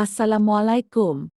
Assalamualaikum.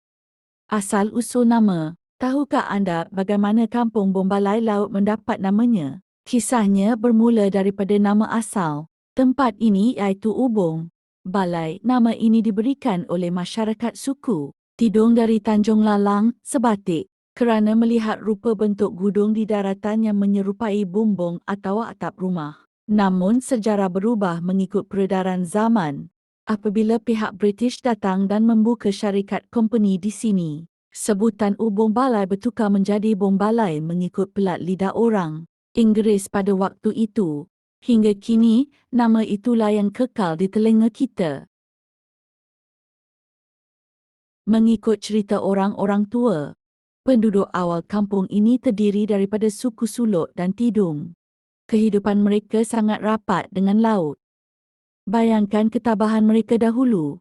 Asal-usul nama. Tahukah anda bagaimana kampung Bombalai Laut mendapat namanya? Kisahnya bermula daripada nama asal. Tempat ini iaitu Ubong Balai. Nama ini diberikan oleh masyarakat suku Tidung dari Tanjung Lalang, Sebatik, kerana melihat rupa bentuk gudung di daratan yang menyerupai bumbung atau atap rumah. Namun sejarah berubah mengikut peredaran zaman apabila pihak British datang dan membuka syarikat company di sini. Sebutan Ubong Balai bertukar menjadi Bom Balai mengikut pelat lidah orang Inggeris pada waktu itu. Hingga kini, nama itulah yang kekal di telinga kita. Mengikut cerita orang-orang tua, penduduk awal kampung ini terdiri daripada suku Suluk dan Tidung. Kehidupan mereka sangat rapat dengan laut. Bayangkan ketabahan mereka dahulu.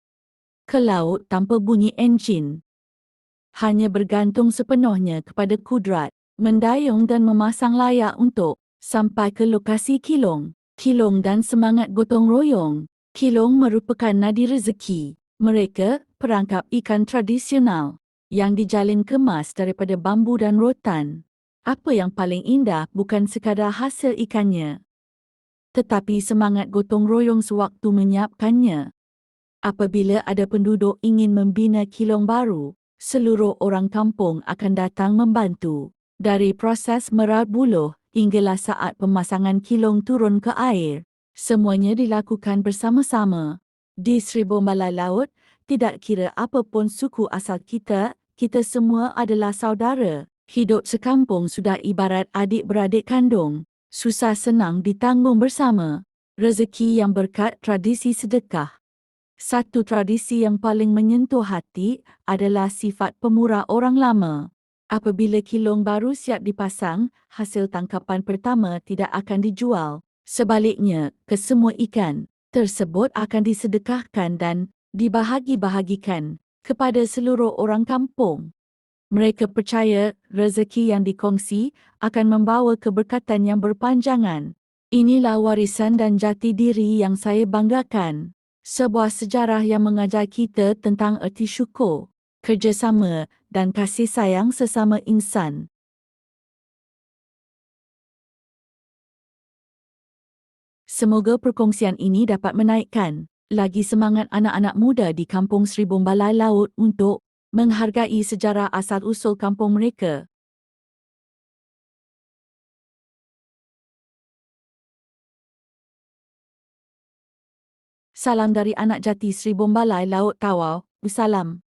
Ke laut tanpa bunyi enjin. Hanya bergantung sepenuhnya kepada kudrat, mendayung dan memasang layak untuk sampai ke lokasi kilong. Kilong dan semangat gotong royong. Kilong merupakan nadi rezeki. Mereka, perangkap ikan tradisional yang dijalin kemas daripada bambu dan rotan. Apa yang paling indah bukan sekadar hasil ikannya, tetapi semangat gotong royong sewaktu menyiapkannya. Apabila ada penduduk ingin membina kilong baru, seluruh orang kampung akan datang membantu. Dari proses merat buluh hinggalah saat pemasangan kilong turun ke air, semuanya dilakukan bersama-sama. Di Sri Bombalai Laut, tidak kira apapun suku asal kita, kita semua adalah saudara. Hidup sekampung sudah ibarat adik-beradik kandung. Susah senang ditanggung bersama. Rezeki yang berkat tradisi sedekah. Satu tradisi yang paling menyentuh hati adalah sifat pemurah orang lama. Apabila kilong baru siap dipasang, hasil tangkapan pertama tidak akan dijual. Sebaliknya, kesemua ikan tersebut akan disedekahkan dan dibahagi-bahagikan kepada seluruh orang kampung. Mereka percaya rezeki yang dikongsi akan membawa keberkatan yang berpanjangan. Inilah warisan dan jati diri yang saya banggakan. Sebuah sejarah yang mengajar kita tentang erti syukur, kerjasama dan kasih sayang sesama insan. Semoga perkongsian ini dapat menaikkan lagi semangat anak-anak muda di Kampung Sri Bombalai Laut untuk menghargai sejarah asal-usul kampung mereka. Salam dari anak jati Sri Bombalai Laut Tawau. Wassalam.